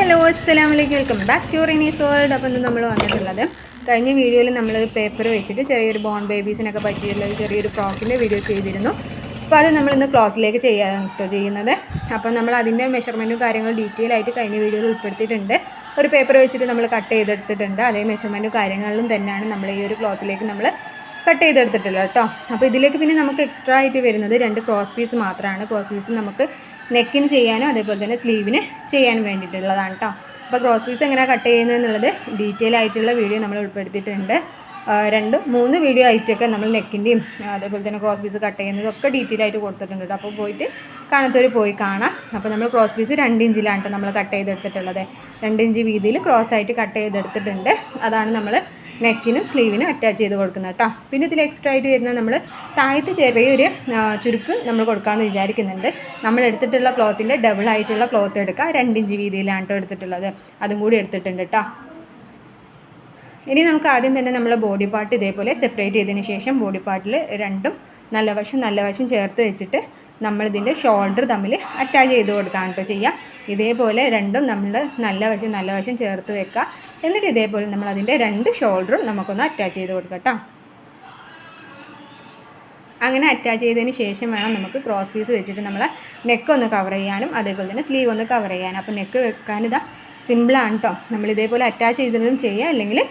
Hello അസ്സലാമലൈക്കും, welcome back to Rinee's world. അപ്പോൾ ഇന്ന് നമ്മൾ വന്നിട്ടുള്ളത് കഴിഞ്ഞ വീഡിയോയിൽ നമ്മൾ പേപ്പർ വെച്ചിട്ട് ചെറിയൊരു ബോൺ ബേബീസിനൊക്കെ പറ്റിയിട്ടുള്ള ചെറിയൊരു ഫ്രോക്കിൻ്റെ വീഡിയോ ചെയ്തിരുന്നു. അപ്പോൾ അത് നമ്മളിന്ന് ക്ലോത്തിലേക്ക് ചെയ്യാനാണ് കേട്ടോ ചെയ്യുന്നത്. അപ്പോൾ നമ്മൾ അതിൻ്റെ മെഷർമെൻറ്റും കാര്യങ്ങളും ഡീറ്റെയിൽ ആയിട്ട് കഴിഞ്ഞ വീഡിയോയിൽ ഉൾപ്പെടുത്തിയിട്ടുണ്ട്. ഒരു പേപ്പർ വെച്ചിട്ട് നമ്മൾ കട്ട് ചെയ്തെടുത്തിട്ടുണ്ട്. അതേ മെഷർമെൻറ്റും കാര്യങ്ങളിലും തന്നെയാണ് നമ്മൾ ഈ ഒരു ക്ലോത്തിലേക്ക് നമ്മൾ കട്ട് ചെയ്തെടുത്തിട്ടുള്ളത് കേട്ടോ. അപ്പോൾ ഇതിലേക്ക് പിന്നെ നമുക്ക് എക്സ്ട്രാ ആയിട്ട് വരുന്നത് 2 ക്രോസ് പീസ് മാത്രമാണ്. ക്രോസ് പീസ് നമുക്ക് നെക്കിന് ചെയ്യാനും അതേപോലെ തന്നെ സ്ലീവിന് ചെയ്യാനും വേണ്ടിയിട്ടുള്ളതാണ് കേട്ടോ. അപ്പോൾ ക്രോസ് പീസ് എങ്ങനെയാണ് കട്ട് ചെയ്യുന്നത് എന്നുള്ളത് ഡീറ്റെയിൽ ആയിട്ടുള്ള വീഡിയോ നമ്മൾ ഉൾപ്പെടുത്തിയിട്ടുണ്ട്. 2-3 വീഡിയോ ആയിട്ടൊക്കെ നമ്മൾ നെക്കിൻ്റെയും അതേപോലെ തന്നെ ക്രോസ് പീസ് കട്ട് ചെയ്യുന്നതൊക്കെ ഡീറ്റെയിൽ ആയിട്ട് കൊടുത്തിട്ടുണ്ട് കേട്ടോ. അപ്പോൾ പോയിട്ട് കാണാത്തവർ പോയി കാണാം. അപ്പോൾ നമ്മൾ ക്രോസ് പീസ് 2 ഇഞ്ചിലാണ് കേട്ടോ നമ്മൾ കട്ട് ചെയ്തെടുത്തിട്ടുള്ളത്. 2 ഇഞ്ച് വീതിയിൽ ക്രോസ് ആയിട്ട് കട്ട് ചെയ്തെടുത്തിട്ടുണ്ട്. അതാണ് നമ്മൾ നെക്കിനും സ്ലീവിനും അറ്റാച്ച് ചെയ്ത് കൊടുക്കുന്നത് കേട്ടോ. പിന്നെ ഇതിൽ എക്സ്ട്രാ ആയിട്ട് വരുന്നത് നമ്മൾ താഴത്ത് ചെറിയൊരു ചുരുക്ക് നമ്മൾ കൊടുക്കാമെന്ന് വിചാരിക്കുന്നുണ്ട്. നമ്മൾ എടുത്തിട്ടുള്ള ക്ലോത്തിൻ്റെ ഡബിൾ ആയിട്ടുള്ള ക്ലോത്ത് എടുക്കുക. 2 ഇഞ്ച് വീതിയിലാണ് കേട്ടോ എടുത്തിട്ടുള്ളത്. അതും കൂടി എടുത്തിട്ടുണ്ട് കേട്ടോ. ഇനി നമുക്ക് ആദ്യം തന്നെ നമ്മൾ ബോഡി പാർട്ട് ഇതേപോലെ സെപ്പറേറ്റ് ചെയ്തതിന് ശേഷം ബോഡി പാർട്ടിൽ രണ്ടും നല്ല വശം ചേർത്ത് വെച്ചിട്ട് നമ്മളിതിൻ്റെ ഷോൾഡർ തമ്മിൽ അറ്റാച്ച് ചെയ്ത് കൊടുക്കുകയാണ് കേട്ടോ ചെയ്യുക. ഇതേപോലെ രണ്ടും നമ്മൾ നല്ല വശം ചേർത്ത് വെക്കുക. എന്നിട്ട് ഇതേപോലെ നമ്മൾ അതിൻ്റെ 2 ഷോൾഡറും നമുക്കൊന്ന് അറ്റാച്ച് ചെയ്ത് കൊടുക്കാം കേട്ടോ. അങ്ങനെ അറ്റാച്ച് ചെയ്തതിന് ശേഷം വേണം നമുക്ക് ക്രോസ് പീസ് വെച്ചിട്ട് നമ്മൾ നെക്ക് ഒന്ന് കവർ ചെയ്യാനും അതേപോലെ തന്നെ സ്ലീവ് ഒന്ന് കവർ ചെയ്യാനും. അപ്പോൾ നെക്ക് വെക്കാനിതാ സിമ്പിളാണ് കേട്ടോ. നമ്മൾ ഇതേപോലെ അറ്റാച്ച് ചെയ്തിട്ടും ചെയ്യുക, അല്ലെങ്കിൽ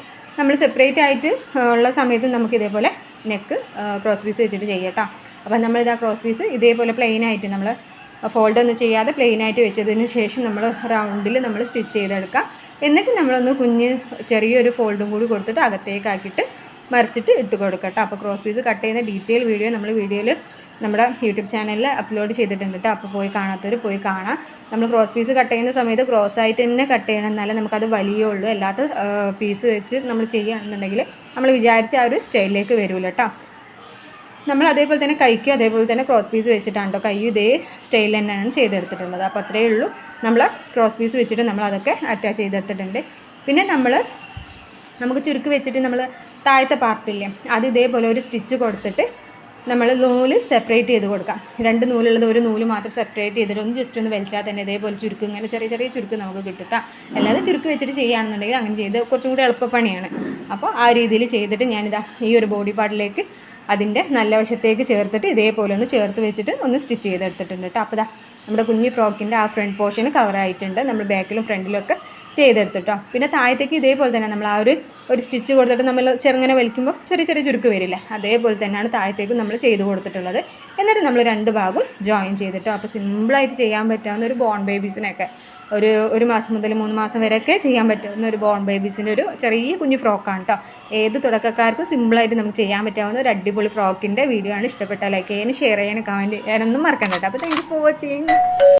നമ്മൾ സെപ്പറേറ്റ് ആയിട്ട് ഉള്ള സമയത്തും നമുക്ക് ഇതേപോലെ നെക്ക് ക്രോസ് പീസ് വെച്ചിട്ട് ചെയ്യാം കേട്ടോ. അപ്പോൾ നമ്മളിതാ ക്രോസ് പീസ് ഇതേപോലെ പ്ലെയിനായിട്ട് നമ്മൾ ഫോൾഡ് ഒന്നും ചെയ്യാതെ പ്ലെയിനായിട്ട് വെച്ചതിന് ശേഷം നമ്മൾ റൗണ്ടിൽ നമ്മൾ സ്റ്റിച്ച് ചെയ്തെടുക്കുക. എന്നിട്ട് നമ്മളൊന്ന് ചെറിയൊരു ഫോൾഡും കൂടി കൊടുത്തിട്ട് അകത്തേക്കാക്കിയിട്ട് മറിച്ചിട്ട് ഇട്ട് കൊടുക്കുക കേട്ടോ. അപ്പോൾ ക്രോസ് പീസ് കട്ട് ചെയ്യുന്ന ഡീറ്റെയിൽ വീഡിയോ വീഡിയോയിൽ നമ്മുടെ യൂട്യൂബ് ചാനലിൽ അപ്ലോഡ് ചെയ്തിട്ടുണ്ട് കേട്ടോ. അപ്പോൾ പോയി കാണാത്തവർ പോയി കാണാം. നമ്മൾ ക്രോസ് പീസ് കട്ട് ചെയ്യുന്ന സമയത്ത് ക്രോസ് ആയിട്ട് തന്നെ കട്ട് ചെയ്യണം, എന്നാലേ നമുക്കത് വലിയുള്ളൂ. അല്ലാത്ത പീസ് വെച്ച് നമ്മൾ ചെയ്യുകയാണെന്നുണ്ടെങ്കിൽ നമ്മൾ വിചാരിച്ച ആ ഒരു സ്റ്റൈലിലേക്ക് വരില്ല കേട്ടോ. നമ്മൾ അതേപോലെ തന്നെ കൈക്ക് അതേപോലെ തന്നെ ക്രോസ് പീസ് വെച്ചിട്ടാണ് കേട്ടോ. കൈ ഇതേ സ്റ്റൈൽ തന്നെയാണ് ചെയ്തെടുത്തിട്ടുള്ളത്. അപ്പോൾ അത്രയേ ഉള്ളൂ. നമ്മൾ ക്രോസ് പീസ് വെച്ചിട്ട് നമ്മൾ അതൊക്കെ അറ്റാച്ച് ചെയ്തെടുത്തിട്ടുണ്ട്. പിന്നെ നമുക്ക് ചുരുക്ക് വെച്ചിട്ട് നമ്മൾ താഴത്തെ പാർട്ടില്ലേ, അത് ഇതേപോലെ ഒരു സ്റ്റിച്ച് കൊടുത്തിട്ട് നമ്മൾ നൂല് സെപ്പറേറ്റ് ചെയ്ത് കൊടുക്കാം. 2 നൂലുള്ളത് ഒരു നൂല് മാത്രം സെപ്പറേറ്റ് ചെയ്തിട്ട് ജസ്റ്റ് ഒന്ന് വലിച്ചാൽ തന്നെ ഇതേപോലെ ചുരുക്ക് ഇങ്ങനെ ചെറിയ ചുരുക്ക് നമുക്ക് കിട്ടും കേട്ടോ. അല്ലാതെ ചുരുക്ക് വെച്ചിട്ട് ചെയ്യുകയാണെന്നുണ്ടെങ്കിൽ അങ്ങനെ ചെയ്ത് കുറച്ചും കൂടി എളുപ്പപ്പണിയാണ്. അപ്പോൾ ആ രീതിയിൽ ചെയ്തിട്ട് ഞാനിതാ ഈ ഒരു ബോഡി പാർട്ടിലേക്ക് അതിൻ്റെ നല്ല വശത്തേക്ക് ചേർത്തിട്ട് ഇതേപോലെ ഒന്ന് ചേർത്ത് വെച്ചിട്ട് ഒന്ന് സ്റ്റിച്ച് ചെയ്തെടുത്തിട്ടുണ്ട് കേട്ടോ. അപ്പോൾ നമ്മുടെ കുഞ്ഞി ഫ്രോക്കിൻ്റെ ആ ഫ്രണ്ട് പോർഷൻ കവറായിട്ടുണ്ട്. നമ്മൾ ബാക്കിലും ഫ്രണ്ടിലും ഒക്കെ ചെയ്തെടുത്തിട്ടോ. പിന്നെ താഴത്തേക്ക് ഇതേപോലെ തന്നെ നമ്മൾ ആ ഒരു സ്റ്റിച്ച് കൊടുത്തിട്ട് നമ്മൾ ചെറുങ്ങനെ വലിക്കുമ്പോൾ ചെറിയ ചുരുക്ക് വരില്ല, അതേപോലെ തന്നെയാണ് താഴത്തേക്കും നമ്മൾ ചെയ്ത് കൊടുത്തിട്ടുള്ളത്. എന്നിട്ട് നമ്മൾ 2 ഭാഗവും ജോയിൻ ചെയ്തിട്ടോ. അപ്പോൾ സിമ്പിളായിട്ട് ചെയ്യാൻ പറ്റാവുന്ന ഒരു ബോൺ ബേബീസിനൊക്കെ ഒരു മാസം മുതൽ 3 മാസം വരെയൊക്കെ ചെയ്യാൻ പറ്റുന്ന ഒരു ബോൺ ബേബീസിൻ്റെ ഒരു ചെറിയ കുഞ്ഞു ഫ്രോക്കാണ് കേട്ടോ. ഏത് തുടക്കക്കാർക്കും സിമ്പിളായിട്ട് നമുക്ക് ചെയ്യാൻ പറ്റാവുന്ന ഒരു അടിപൊളി ഫ്രോക്കിൻ്റെ വീഡിയോ ആണ്. ഇഷ്ടപ്പെട്ടാൽ ലൈക്ക് ചെയ്യാനും ഷെയർ ചെയ്യാനും കമൻറ്റ് ചെയ്യാനൊന്നും മറക്കണ്ട കേട്ടോ. അപ്പോൾ താങ്ക് യു ഫോർ വാച്ചിങ്.